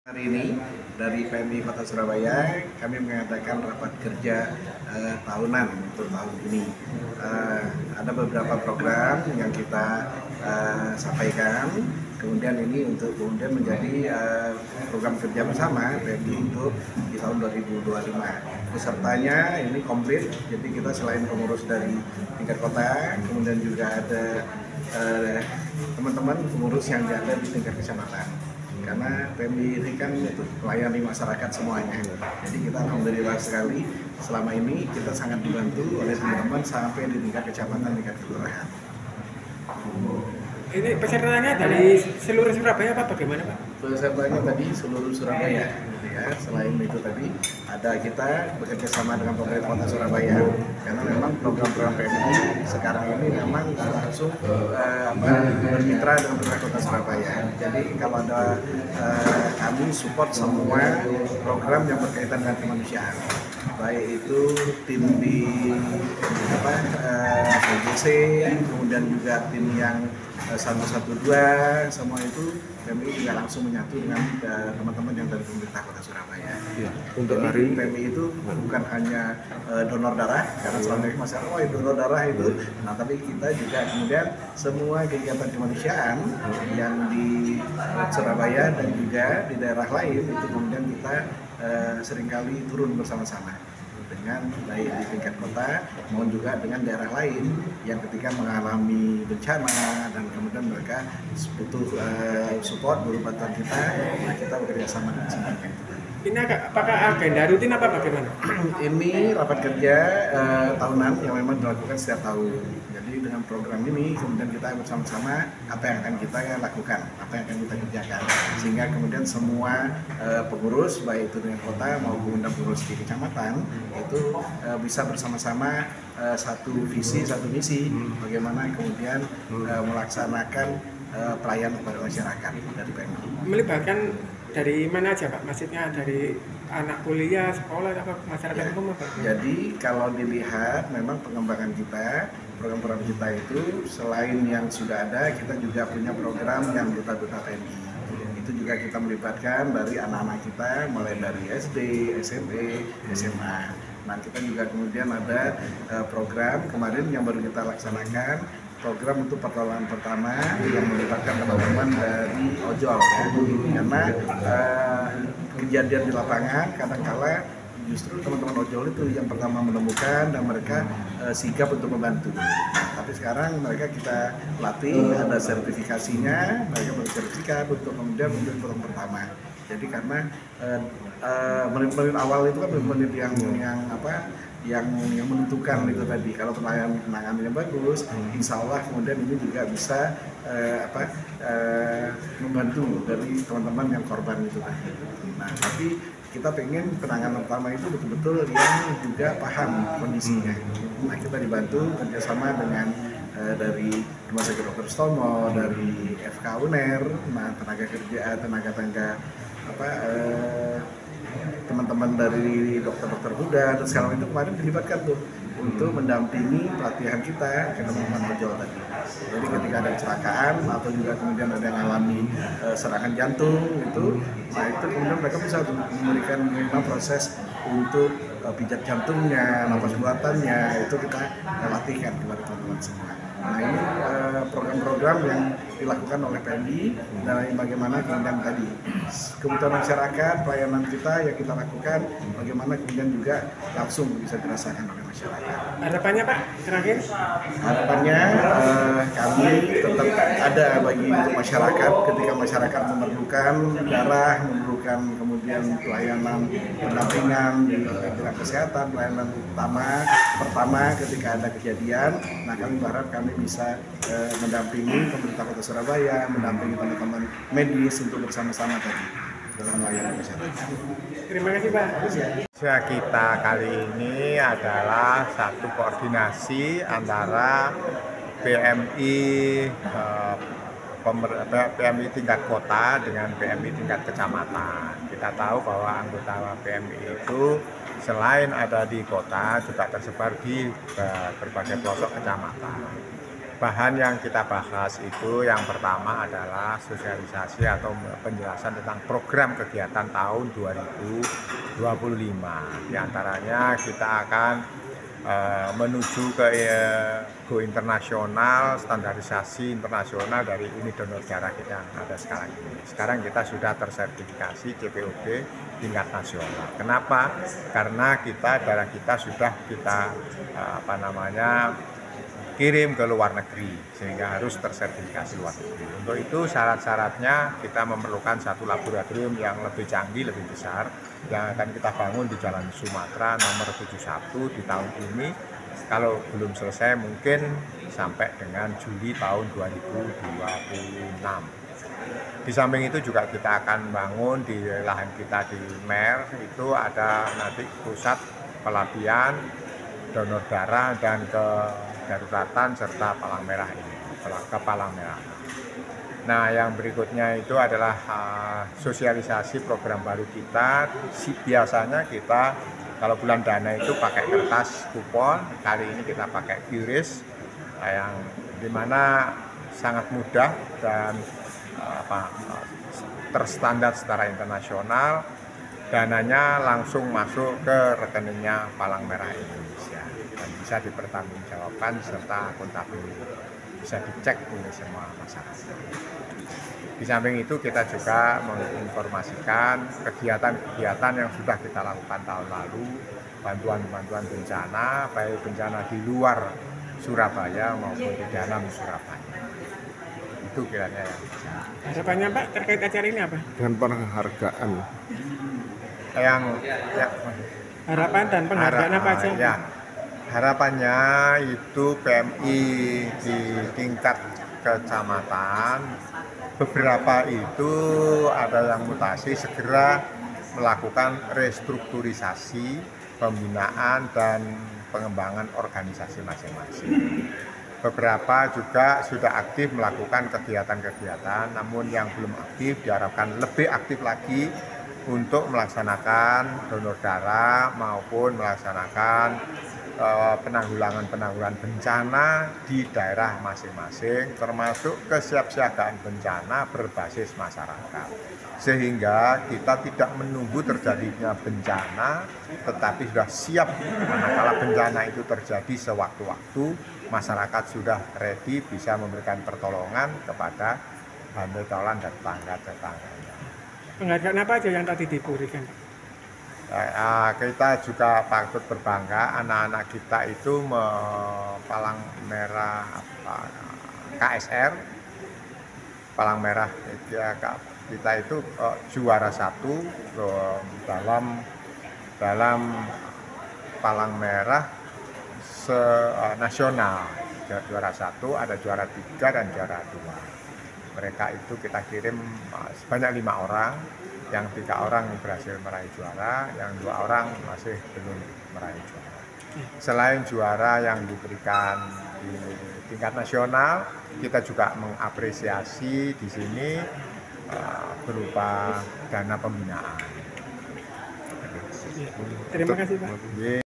Hari ini dari PMI Kota Surabaya kami mengadakan rapat kerja tahunan untuk tahun ini. Ada beberapa program yang kita sampaikan, kemudian ini untuk kemudian menjadi program kerja bersama PMI untuk di tahun 2025. Pesertanya ini komplit, jadi kita selain pengurus dari tingkat kota, kemudian juga ada teman-teman pengurus yang ada di tingkat kecamatan. Karena PMI ini kan itu melayani masyarakat semuanya. Jadi kita alhamdulillah sekali selama ini kita sangat dibantu oleh teman-teman sampai di tingkat kecamatan, tingkat kelurahan. Ini pesertanya dari seluruh Surabaya apa bagaimana Pak? Pesertanya tadi seluruh Surabaya. Ya, selain itu tadi ada kita bekerja sama dengan pemerintah Kota Surabaya karena memang program-program PMI sekarang ini memang langsung bermitra dengan pemerintah Kota Surabaya. Jadi kalau ada kami support semua program yang berkaitan dengan kemanusiaan, baik itu tim di PJC, kemudian juga tim yang 112, semua itu PMI juga langsung menyatu dengan teman-teman yang dari pemerintah Kota Surabaya. Ya, untuk jadi hari PMI itu bukan hanya donor darah, karena selama ini masyarakat donor darah itu, nah tapi kita juga kemudian semua kegiatan kemanusiaan yang di Surabaya dan juga di daerah lain itu kemudian kita seringkali turun bersama-sama dengan baik di tingkat kota maupun juga dengan daerah lain yang ketika mengalami bencana dan kemudian mereka butuh support berupa bantuan kita, nah kita bekerja sama dengan semuanya. Ini apakah agenda rutin apa bagaimana? Ini rapat kerja tahunan yang memang dilakukan setiap tahun. Jadi dengan program ini kemudian kita bersama-sama apa yang akan kita lakukan, apa yang akan kita kerjakan, sehingga kemudian semua pengurus baik itu dengan kota maupun pengurus di kecamatan itu bisa bersama-sama satu visi satu misi bagaimana kemudian melaksanakan pelayanan kepada masyarakat dari PMI. Melibatkan dari mana aja Pak? Maksudnya dari anak kuliah, sekolah, atau masyarakat umum apa? Jadi kalau dilihat memang pengembangan kita, program-program kita itu selain yang sudah ada, kita juga punya program yang duta-duta PMI. Itu juga kita melibatkan dari anak-anak kita mulai dari SD, SMP, SMA. Nah kita juga kemudian ada program kemarin yang baru kita laksanakan, program untuk pertolongan pertama yang melibatkan teman-teman dari ojol ya. Karena kejadian di lapangan kadang-kala justru teman-teman ojol itu yang pertama menemukan dan mereka sigap untuk membantu. Tapi sekarang mereka kita latih, ada sertifikasinya, mereka bersertifikat untuk kemudian menjadi program pertama. Jadi karena menit-menit awal itu kan menit yang menentukan itu tadi. Kalau penanganannya bagus, insya Allah kemudian ini juga bisa membantu dari teman-teman yang korban itu tadi. Nah, tapi kita pengen penanganan pertama itu betul-betul yang juga paham kondisinya. Nah, kita dibantu kerjasama dengan dari Rumah Sakit Dr. Sutomo, dari FK UNER, nah tenaga teman-teman dari dokter-dokter muda dan sekarang itu kemarin dilibatkan tuh untuk mendampingi pelatihan kita ke teman-teman ojol tadi. Jadi ketika ada kecelakaan atau juga kemudian ada yang alami serangan jantung itu, nah itu kemudian mereka bisa memberikan proses untuk pijat jantungnya, napas buatannya itu kita latihkan kepada teman-teman semua. Nah ini program-program yang dilakukan oleh PMI dan bagaimana kemudian tadi kebutuhan masyarakat, pelayanan kita yang kita lakukan, bagaimana kemudian juga langsung bisa dirasakan oleh masyarakat. Harapannya Pak, terakhir? Harapannya kami tetap ada bagi untuk masyarakat ketika masyarakat memerlukan darah, memerlukan kemudian pelayanan pendampingan di bidang kesehatan, pelayanan pertama ketika ada kejadian. Nah kami berharap kami bisa mendampingi pemerintah Kota Surabaya, mendampingi teman-teman medis untuk bersama-sama tadi dalam melayani masyarakat. Terima kasih Pak. kita kali ini adalah satu koordinasi antara PMI PMI tingkat kota dengan PMI tingkat kecamatan. Kita tahu bahwa anggota PMI itu selain ada di kota juga tersebar di berbagai pelosok kecamatan. bahan yang kita bahas itu yang pertama adalah sosialisasi atau penjelasan tentang program kegiatan tahun 2025. Di antaranya kita akan menuju ke go internasional, standarisasi internasional dari unit donor darah kita yang ada sekarang ini. Sekarang kita sudah tersertifikasi CPOB tingkat nasional. Kenapa? Karena darah kita sudah kita kirim ke luar negeri, sehingga harus tersertifikasi luar negeri. Untuk itu syarat-syaratnya kita memerlukan satu laboratorium yang lebih canggih, lebih besar, yang akan kita bangun di Jalan Sumatera nomor 71 di tahun ini. Kalau belum selesai mungkin sampai dengan Juli tahun 2026. Di samping itu juga kita akan bangun di lahan kita di Mer, itu ada nanti pusat pelatihan donor darah dan kedaruratan serta palang merah ini, ke palang merah. Nah, yang berikutnya itu adalah sosialisasi program baru kita. Biasanya kita kalau bulan dana itu pakai kertas kupon, kali ini kita pakai QRIS yang dimana sangat mudah dan terstandar secara internasional. Dananya langsung masuk ke rekeningnya Palang Merah Indonesia dan bisa dipertanggungjawabkan serta akuntabel, bisa dicek oleh semua masyarakat. Di samping itu kita juga menginformasikan kegiatan-kegiatan yang sudah kita lakukan tahun lalu, bantuan-bantuan bencana, baik bencana di luar Surabaya maupun di dalam Surabaya. Itu kiranya yang bisa. Harapannya Pak terkait acara ini apa? Dengan penghargaan. Harapan dan penghargaan apa aja? Ya, harapannya itu PMI di tingkat kecamatan beberapa itu ada yang mutasi, segera melakukan restrukturisasi, pembinaan dan pengembangan organisasi masing-masing. Beberapa juga sudah aktif melakukan kegiatan-kegiatan, namun yang belum aktif diharapkan lebih aktif lagi untuk melaksanakan donor darah maupun melaksanakan penanggulangan bencana di daerah masing-masing, termasuk kesiapsiagaan bencana berbasis masyarakat. Sehingga kita tidak menunggu terjadinya bencana, tetapi sudah siap manakala bencana itu terjadi sewaktu-waktu, masyarakat sudah ready bisa memberikan pertolongan kepada bantuan dan tetangga-tetangganya. Penghargaan apa aja yang tadi diberikan? Kita juga patut berbangga, anak-anak kita itu Palang Merah KSR, Palang Merah kita itu juara 1 dalam Palang Merah nasional. Juara 1, ada juara 3 dan juara 2. Mereka itu kita kirim sebanyak 5 orang, yang 3 orang berhasil meraih juara, yang 2 orang masih belum meraih juara. Selain juara yang diberikan di tingkat nasional, kita juga mengapresiasi di sini berupa dana pembinaan. Terima kasih Pak.